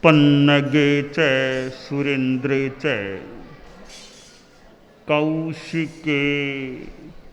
पन्नगे च सुरेन्द्रे च कौशिके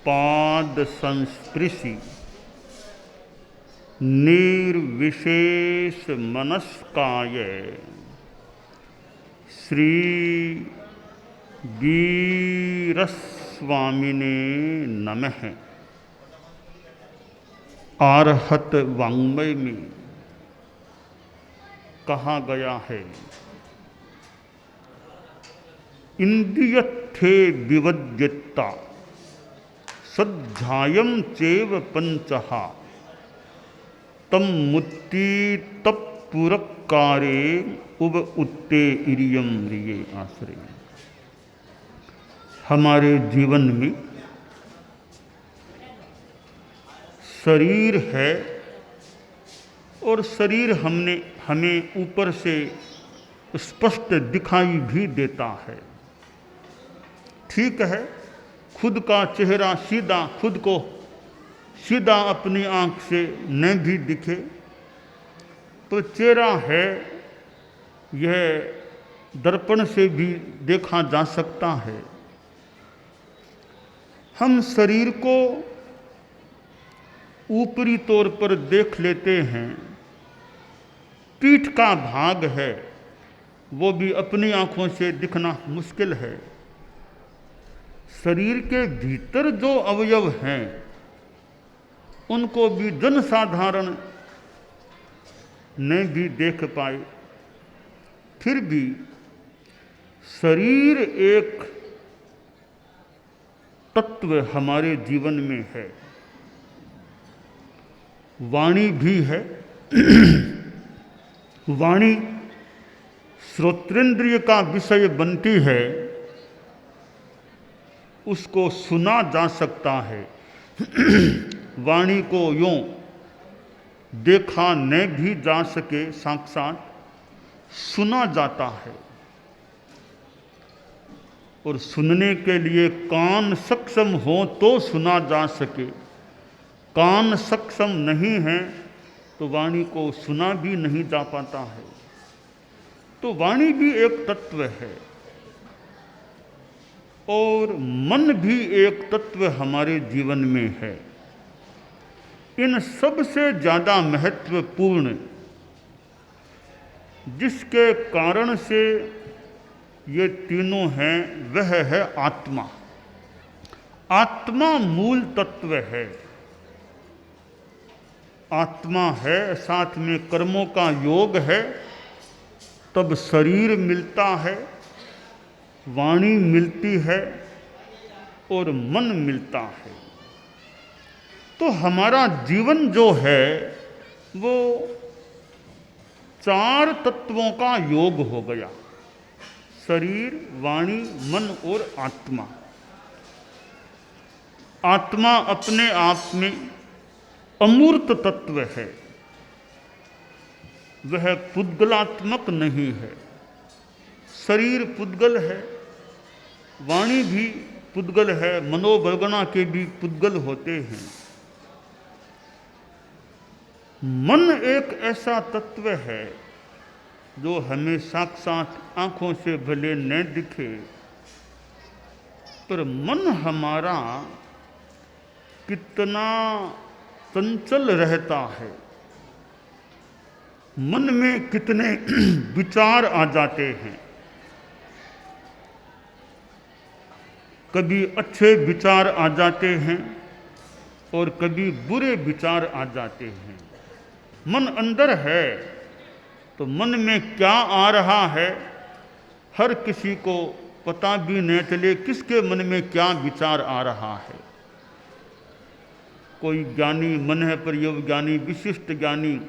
पाद संस्पृशि निर्विशेष मनस्काय श्री वीरस्वामिने नमः। आर्हत वाङ्मय में कहा गया है, इंद्रियत्थे विवद्यता सध्यायम चेव पंचहा तम मुत्ति तत्पुरक्कारे उब उत्ते इरियम रिये आश्रय। हमारे जीवन में शरीर है और शरीर हमें ऊपर से स्पष्ट दिखाई भी देता है। ठीक है, खुद का चेहरा सीधा, खुद को सीधा अपनी आंख से न भी दिखे तो चेहरा है, यह दर्पण से भी देखा जा सकता है। हम शरीर को ऊपरी तौर पर देख लेते हैं, पीठ का भाग है वो भी अपनी आंखों से दिखना मुश्किल है। शरीर के भीतर जो अवयव हैं उनको भी जनसाधारण ने भी देख पाए। फिर भी शरीर एक तत्व हमारे जीवन में है। वाणी भी है। वाणी श्रोत्रेंद्रिय का विषय बनती है, उसको सुना जा सकता है। वाणी को यूं देखा न भी जा सके, साक्षात सुना जाता है। और सुनने के लिए कान सक्षम हो तो सुना जा सके, कान सक्षम नहीं है तो वाणी को सुना भी नहीं जा पाता है। तो वाणी भी एक तत्व है और मन भी एक तत्व हमारे जीवन में है। इन सब से ज़्यादा महत्वपूर्ण, जिसके कारण से ये तीनों हैं, वह है आत्मा। आत्मा मूल तत्व है। आत्मा है, साथ में कर्मों का योग है, तब शरीर मिलता है, वाणी मिलती है और मन मिलता है। तो हमारा जीवन जो है वो चार तत्वों का योग हो गया, शरीर, वाणी, मन और आत्मा। आत्मा अपने आप में अमूर्त तत्व है, वह पुद्गलात्मक नहीं है। शरीर पुद्गल है, वाणी भी पुद्गल है, मनोवगणा के भी पुद्गल होते हैं। मन एक ऐसा तत्व है जो हमें साक्षात आंखों से भले न दिखे, पर मन हमारा कितना चंचल रहता है। मन में कितने विचार आ जाते हैं। कभी अच्छे विचार आ जाते हैं और कभी बुरे विचार आ जाते हैं। मन अंदर है तो मन में क्या आ रहा है हर किसी को पता भी न चले, किसके मन में क्या विचार आ रहा है। कोई ज्ञानी मन है पर ये ज्ञानी, विशिष्ट ज्ञानी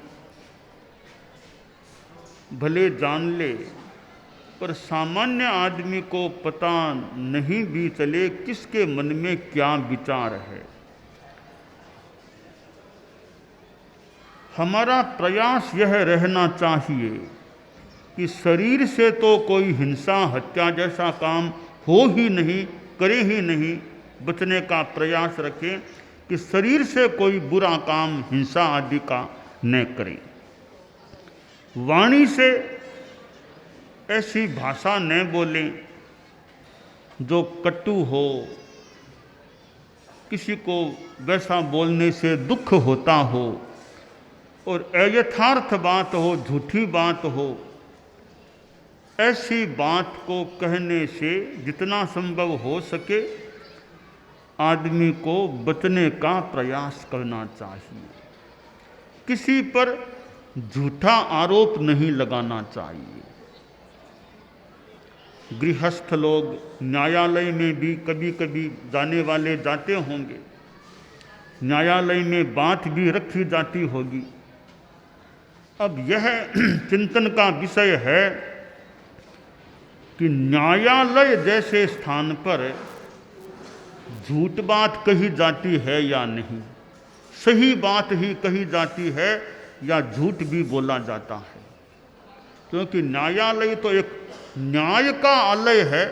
भले जान ले, पर सामान्य आदमी को पता नहीं भी चले किसके मन में क्या विचार है। हमारा प्रयास यह रहना चाहिए कि शरीर से तो कोई हिंसा, हत्या जैसा काम हो ही नहीं, करे ही नहीं, बचने का प्रयास रखें कि शरीर से कोई बुरा काम, हिंसा आदि का न करें। वाणी से ऐसी भाषा न बोलें जो कटु हो, किसी को वैसा बोलने से दुख होता हो और अयथार्थ बात हो, झूठी बात हो। ऐसी बात को कहने से जितना संभव हो सके आदमी को बचने का प्रयास करना चाहिए। किसी पर झूठा आरोप नहीं लगाना चाहिए। गृहस्थ लोग न्यायालय में भी कभी कभी जाने वाले जाते होंगे, न्यायालय में बात भी रखी जाती होगी। अब यह चिंतन का विषय है कि न्यायालय जैसे स्थान पर झूठ बात कही जाती है या नहीं, सही बात ही कही जाती है या झूठ भी बोला जाता है। क्योंकि न्यायालय तो एक न्याय का आलय है।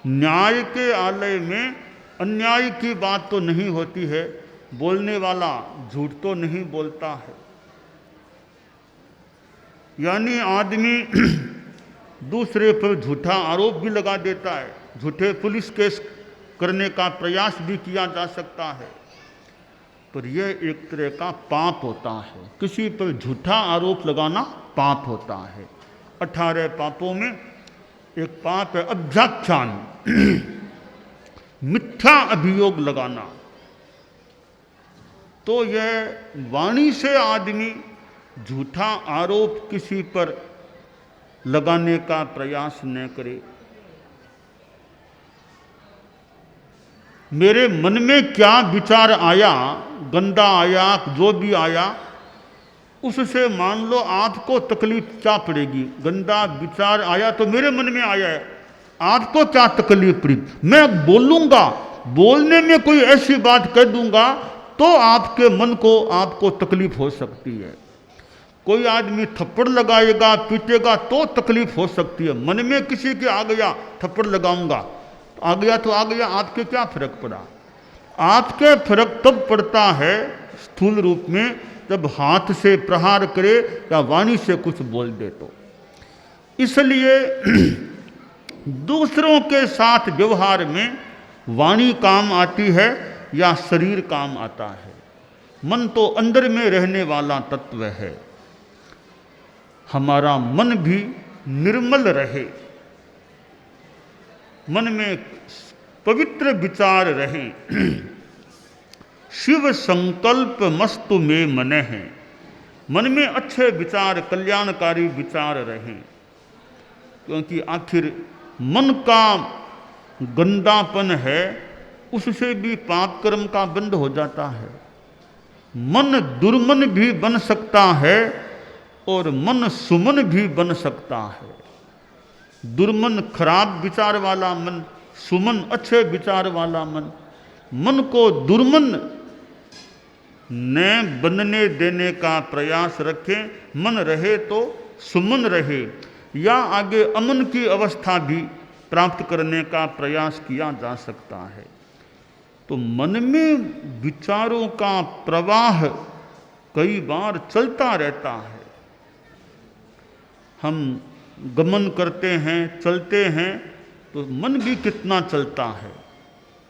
न्याय के आलय में अन्याय की बात तो नहीं होती है, बोलने वाला झूठ तो नहीं बोलता है। यानी आदमी दूसरे पर झूठा आरोप भी लगा देता है, झूठे पुलिस केस करने का प्रयास भी किया जा सकता है। पर यह एक तरह का पाप होता है, किसी पर झूठा आरोप लगाना पाप होता है। 18 पापों में एक पाप है अभ्याख्यान, मिथ्या अभियोग लगाना। तो यह वाणी से आदमी झूठा आरोप किसी पर लगाने का प्रयास न करे। मेरे मन में क्या विचार आया, गंदा आया, जो भी आया, उससे मान लो आपको तकलीफ क्या पड़ेगी। गंदा विचार आया तो मेरे मन में आया है, आपको क्या तकलीफ पड़ी। मैं बोलूंगा, बोलने में कोई ऐसी बात कह दूंगा तो आपके मन को आपको तकलीफ हो सकती है। कोई आदमी थप्पड़ लगाएगा, पीटेगा तो तकलीफ हो सकती है। मन में किसी के आ गया थप्पड़ लगाऊंगा, आ गया तो आ गया, आपके क्या फर्क पड़ा। आपके फर्क तब पड़ता है स्थूल रूप में जब हाथ से प्रहार करे या वाणी से कुछ बोल दे तो। इसलिए दूसरों के साथ व्यवहार में वाणी काम आती है या शरीर काम आता है। मन तो अंदर में रहने वाला तत्व है। हमारा मन भी निर्मल रहे, मन में पवित्र विचार रहे। शिव संकल्प मस्तु में मन है, मन में अच्छे विचार, कल्याणकारी विचार रहें। क्योंकि आखिर मन का गंदापन है, उससे भी पाप कर्म का बंध हो जाता है। मन दुर्मन भी बन सकता है और मन सुमन भी बन सकता है। दुर्मन खराब विचार वाला मन, सुमन अच्छे विचार वाला मन। मन को दुर्मन न बनने देने का प्रयास रखें, मन रहे तो सुमन रहे, या आगे अमन की अवस्था भी प्राप्त करने का प्रयास किया जा सकता है। तो मन में विचारों का प्रवाह कई बार चलता रहता है। हम गमन करते हैं, चलते हैं, तो मन भी कितना चलता है।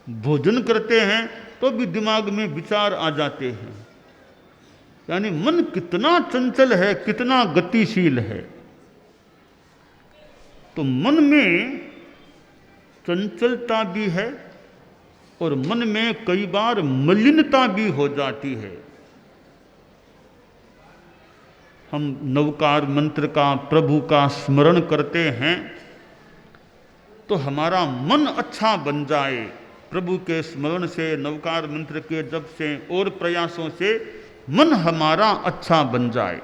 भोजन करते हैं तो भी दिमाग में विचार आ जाते हैं। यानी मन कितना चंचल है, कितना गतिशील है। तो मन में चंचलता भी है और मन में कई बार मलिनता भी हो जाती है। हम नवकार मंत्र का, प्रभु का स्मरण करते हैं तो हमारा मन अच्छा बन जाए। प्रभु के स्मरण से, नवकार मंत्र के जप से और प्रयासों से मन हमारा अच्छा बन जाए।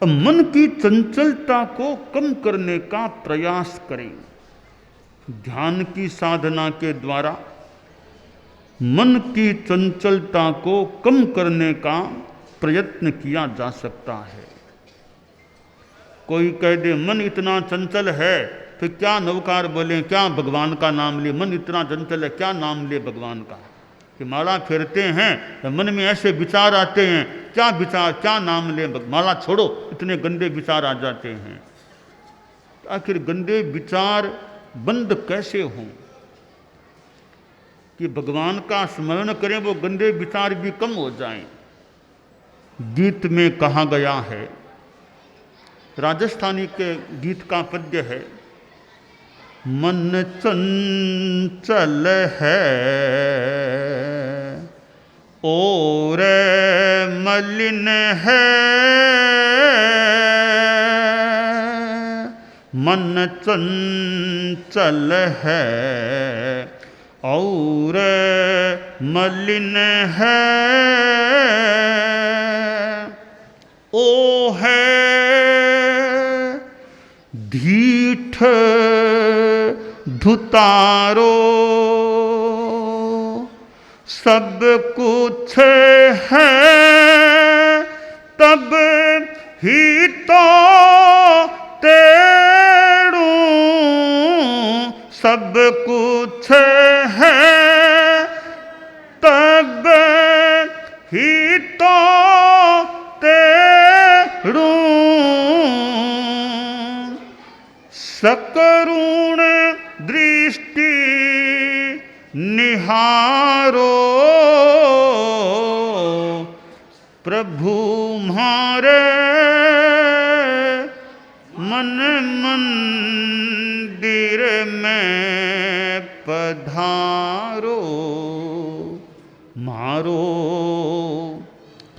अब मन की चंचलता को कम करने का प्रयास करें। ध्यान की साधना के द्वारा मन की चंचलता को कम करने का प्रयत्न किया जा सकता है। कोई कह दे मन इतना चंचल है, फिर क्या नवकार बोले, क्या भगवान का नाम ले। मन इतना चंचल है, क्या नाम ले भगवान का। कि माला फेरते हैं तो मन में ऐसे विचार आते हैं, क्या विचार, क्या नाम ले, माला छोड़ो, इतने गंदे विचार आ जाते हैं। आखिर गंदे विचार बंद कैसे हों कि भगवान का स्मरण करें, वो गंदे विचार भी कम हो जाएं। गीत में कहा गया है, राजस्थानी के गीत का पद्य है, मन चंचल है और मलिन है, मन चंचल है और मलिन है, ओ है ढीठ धुतारो, सब कुछ है तब ही तो तेरू, सब कुछ है तब ही तो तेरू, सकरुण दृष्टि निहारो, प्रभु म्हारे मन मंदिर में पधारो, मारो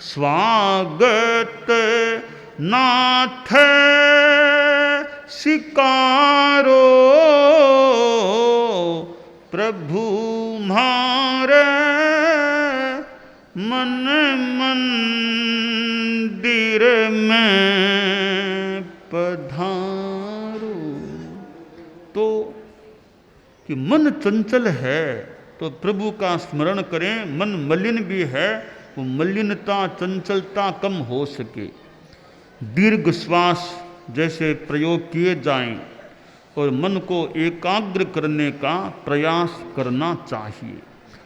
स्वागत नाथ सिकारो, प्रभु म्हारे मन मंदिर में पधारो। तो कि मन चंचल है तो प्रभु का स्मरण करें, मन मलिन भी है, वो मलिनता चंचलता कम हो सके। दीर्घ श्वास जैसे प्रयोग किए जाएं और मन को एकाग्र करने का प्रयास करना चाहिए।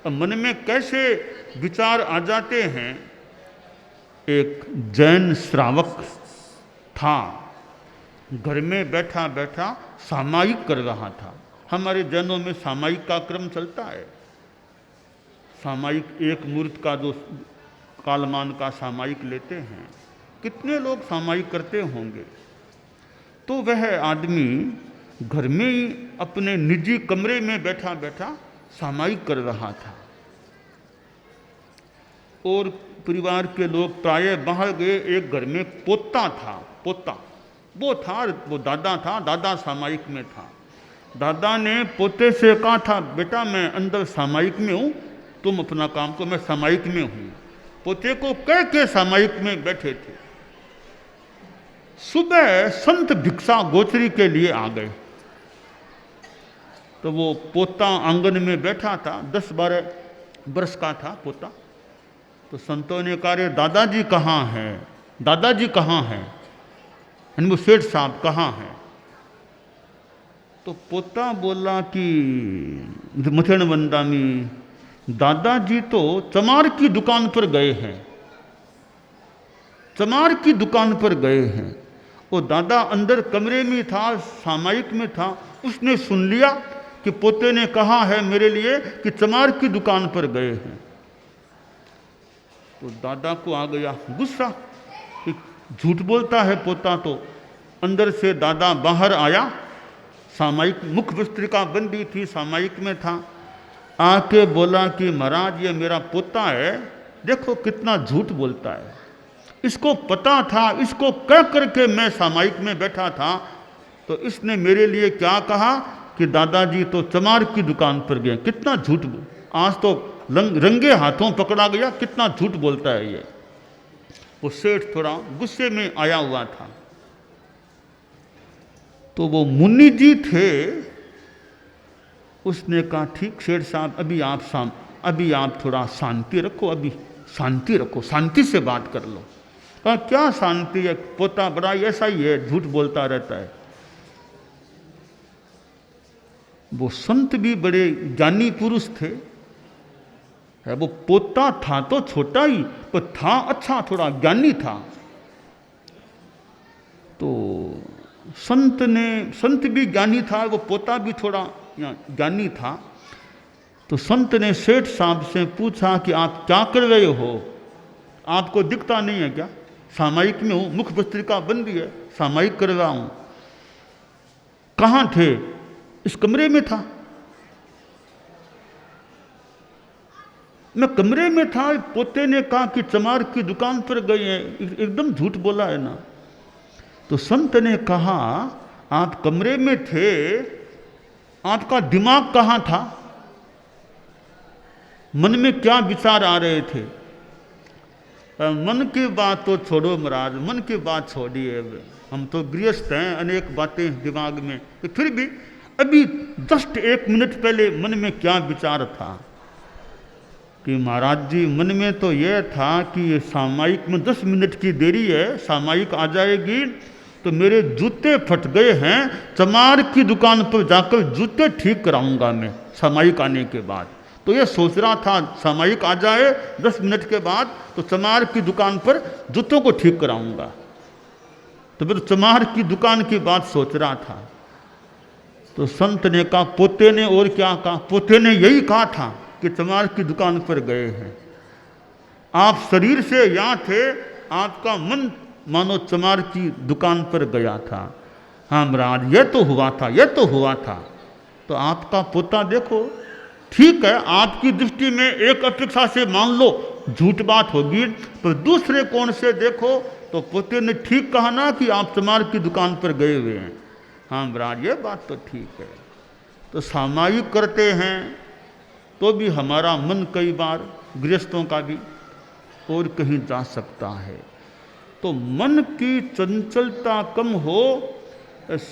अब मन में कैसे विचार आ जाते हैं। एक जैन श्रावक था, घर में बैठा बैठा सामायिक कर रहा था। हमारे जैनों में सामायिक का क्रम चलता है। सामायिक एक मूर्त का जो कालमान का सामायिक लेते हैं, कितने लोग सामायिक करते होंगे। तो वह आदमी घर में ही अपने निजी कमरे में बैठा बैठा सामायिक कर रहा था और परिवार के लोग प्रायः बाहर गए। एक घर में पोता था, पोता वो दादा था, दादा सामायिक में था। दादा ने पोते से कहा था, बेटा मैं अंदर सामायिक में हूँ, तुम अपना काम करो, मैं सामायिक में हूँ। पोते को कह के सामायिक में बैठे थे। सुबह संत भिक्षा गोचरी के लिए आ गए तो वो पोता आंगन में बैठा था, 10-12 वर्ष का था पोता। तो संतों ने कहा, रे दादाजी कहाँ हैं, दादाजी कहाँ हैं, वो सेठ साहब कहाँ हैं। तो पोता बोला कि मथेण वंदामी, दादाजी तो चमार की दुकान पर गए हैं, चमार की दुकान पर गए हैं। वो दादा अंदर कमरे में था, सामायिक में था। उसने सुन लिया कि पोते ने कहा है मेरे लिए कि चमार की दुकान पर गए हैं। तो दादा को आ गया गुस्सा कि झूठ बोलता है पोता। तो अंदर से दादा बाहर आया, सामायिक मुख वस्त्रिका बंदी थी, सामायिक में था। आके बोला कि महाराज ये मेरा पोता है, देखो कितना झूठ बोलता है। इसको पता था, इसको कह करके मैं सामायिक में बैठा था। तो इसने मेरे लिए क्या कहा कि दादाजी तो चमार की दुकान पर गए। कितना झूठ, आज तो रंगे हाथों पकड़ा गया, कितना झूठ बोलता है ये। वो सेठ थोड़ा गुस्से में आया हुआ था। तो वो मुनि जी थे, उसने कहा ठीक सेठ साहब, अभी आप थोड़ा शांति रखो, अभी शांति रखो, शांति से बात कर लो। कहा क्या शांति है, पोता बड़ा ऐसा ही है, झूठ बोलता रहता है। वो संत भी बड़े ज्ञानी पुरुष थे। है। वो पोता था तो छोटा ही, पर था अच्छा, थोड़ा ज्ञानी था। तो संत भी ज्ञानी था, वो पोता भी थोड़ा ज्ञानी था। तो संत ने सेठ साहब से पूछा कि आप क्या कर रहे हो, आपको दिखता नहीं है क्या? सामायिक में हूँ, मुख्य पत्रिका बंदी है, सामायिक कर रहा हूँ। कहाँ थे? इस कमरे में था। मैं कमरे में था। पोते ने कहा कि चमार की दुकान पर गए हैं। एकदम झूठ बोला है ना। तो संत ने कहा आप कमरे में थे, आपका दिमाग कहाँ था? मन में क्या विचार आ रहे थे? मन की बात तो छोड़ो महाराज, मन की बात छोड़िए, हम तो गृहस्थ हैं, अनेक बातें दिमाग में। तो फिर भी अभी जस्ट 1 मिनट पहले मन में क्या विचार था? कि महाराज जी मन में तो यह था कि ये सामायिक में 10 मिनट की देरी है, सामायिक आ जाएगी तो मेरे जूते फट गए हैं, चमार की दुकान पर जाकर जूते ठीक कराऊंगा मैं सामायिक आने के बाद। तो ये सोच रहा था सामायिक आ जाए 10 मिनट के बाद तो चमार की दुकान पर जूतों को ठीक कराऊंगा। तो फिर चमार की दुकान की बात सोच रहा था। तो संत ने कहा, पोते ने और क्या कहा? पोते ने यही कहा था कि चमार की दुकान पर गए हैं। आप शरीर से यहाँ थे, आपका मन मानो चमार की दुकान पर गया था। हाँ महाराज ये तो हुआ था, ये तो हुआ था। तो आपका पोता देखो, ठीक है आपकी दृष्टि में एक अपेक्षा से मान लो झूठ बात होगी, पर दूसरे कोण से देखो तो पोते ने ठीक कहा ना कि आप चमार की दुकान पर गए हुए हैं। हाँ महाराज ये बात तो ठीक है। तो सामायिक करते हैं तो भी हमारा मन कई बार गृहस्थों का भी और कहीं जा सकता है। तो मन की चंचलता कम हो,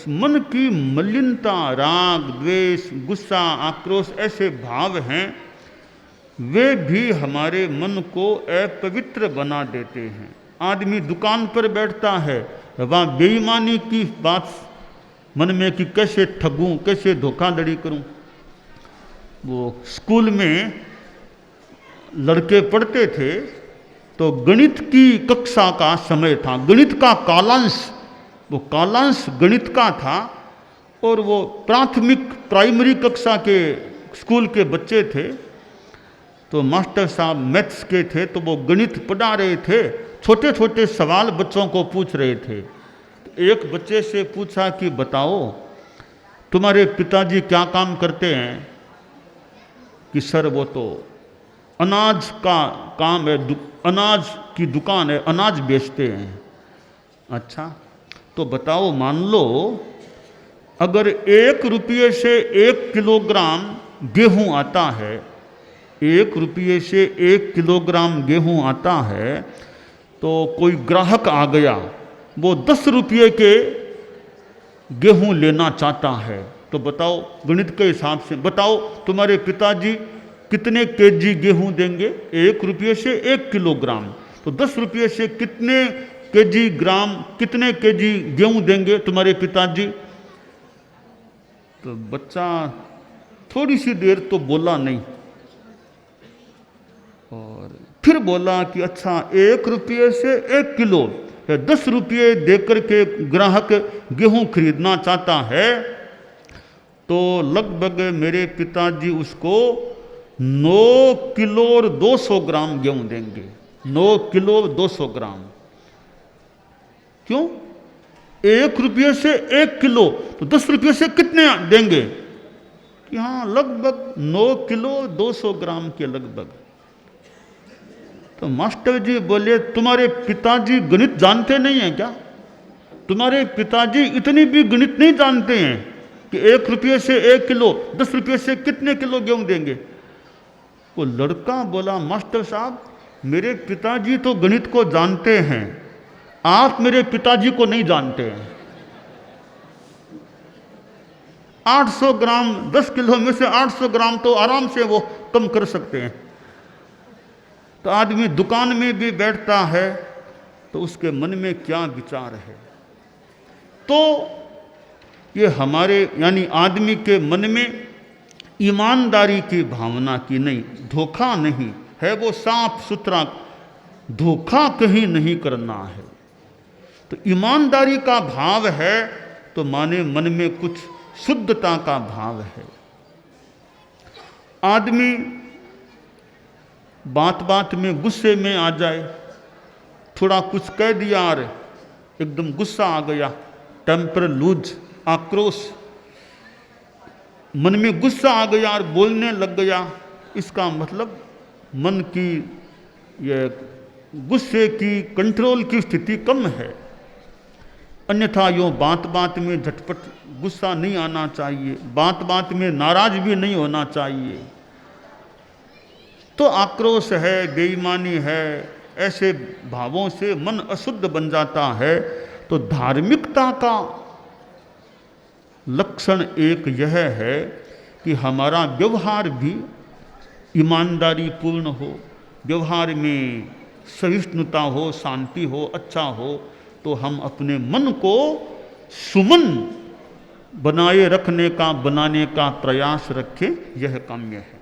मन की मलिनता, राग द्वेष गुस्सा आक्रोश ऐसे भाव हैं, वे भी हमारे मन को अपवित्र बना देते हैं। आदमी दुकान पर बैठता है, वहाँ बेईमानी की बात मन में कि कैसे ठगूं, कैसे धोखाधड़ी करूं। वो स्कूल में लड़के पढ़ते थे तो गणित की कक्षा का समय था, गणित का कालांश, वो कालांश गणित का था। और वो प्राइमरी कक्षा के स्कूल के बच्चे थे। तो मास्टर साहब मैथ्स के थे, तो वो गणित पढ़ा रहे थे, छोटे छोटे सवाल बच्चों को पूछ रहे थे। तो एक बच्चे से पूछा कि बताओ तुम्हारे पिताजी क्या काम करते हैं? कि सर वो तो अनाज का काम है, अनाज की दुकान है, अनाज बेचते हैं। अच्छा तो बताओ मान लो अगर 1 रुपये से 1 किलोग्राम गेहूं आता है, 1 रुपये से 1 किलोग्राम गेहूं आता है, तो कोई ग्राहक आ गया, वो 10 रुपये के गेहूं लेना चाहता है। तो बताओ गणित के हिसाब से बताओ तुम्हारे पिताजी कितने केजी गेहूं देंगे? 1 रुपये से 1 किलोग्राम, तो 10 रुपये से कितने केजी गेहूं देंगे तुम्हारे पिताजी? तो बच्चा थोड़ी सी देर तो बोला नहीं, और फिर बोला कि अच्छा 1 रुपये से 1 किलो, 10 रुपये देकर के ग्राहक गेहूं खरीदना चाहता है, तो लगभग मेरे पिताजी उसको 9 किलो और 200 ग्राम गेहूं देंगे। 9 किलो 200 ग्राम। क्यों? 1 रुपये से 1 किलो, तो 10 रुपये से कितने देंगे? कि हाँ लगभग 9 किलो 200 ग्राम के लगभग। तो मास्टर जी बोले तुम्हारे पिताजी गणित जानते नहीं हैं क्या? तुम्हारे पिताजी इतनी भी गणित नहीं जानते हैं कि 1 रुपये से 1 किलो, 10 रुपये से कितने किलो गेहूं देंगे? वो लड़का बोला मास्टर साहब मेरे पिताजी तो गणित को जानते हैं, आप मेरे पिताजी को नहीं जानते हैं। 800 ग्राम 10 किलो में से 800 ग्राम तो आराम से वो कम कर सकते हैं। तो आदमी दुकान में भी बैठता है तो उसके मन में क्या विचार है? तो ये हमारे यानी आदमी के मन में ईमानदारी की भावना की नहीं, धोखा नहीं, है वो साफ सुथरा, धोखा कहीं नहीं करना है। तो ईमानदारी का भाव है तो माने मन में कुछ शुद्धता का भाव है। आदमी बात बात में गुस्से में आ जाए, थोड़ा कुछ कह दिया और एकदम गुस्सा आ गया, टेम्पर लूज, आक्रोश, मन में गुस्सा आ गया और बोलने लग गया, इसका मतलब मन की ये गुस्से की कंट्रोल की स्थिति कम है। अन्यथा यूँ बात बात में झटपट गुस्सा नहीं आना चाहिए, बात बात में नाराज भी नहीं होना चाहिए। तो आक्रोश है, बेईमानी है, ऐसे भावों से मन अशुद्ध बन जाता है। तो धार्मिकता का लक्षण एक यह है कि हमारा व्यवहार भी ईमानदारी पूर्ण हो, व्यवहार में सहिष्णुता हो, शांति हो, अच्छा हो। तो हम अपने मन को सुमन बनाए रखने का, बनाने का प्रयास रखें, यह काम्य है।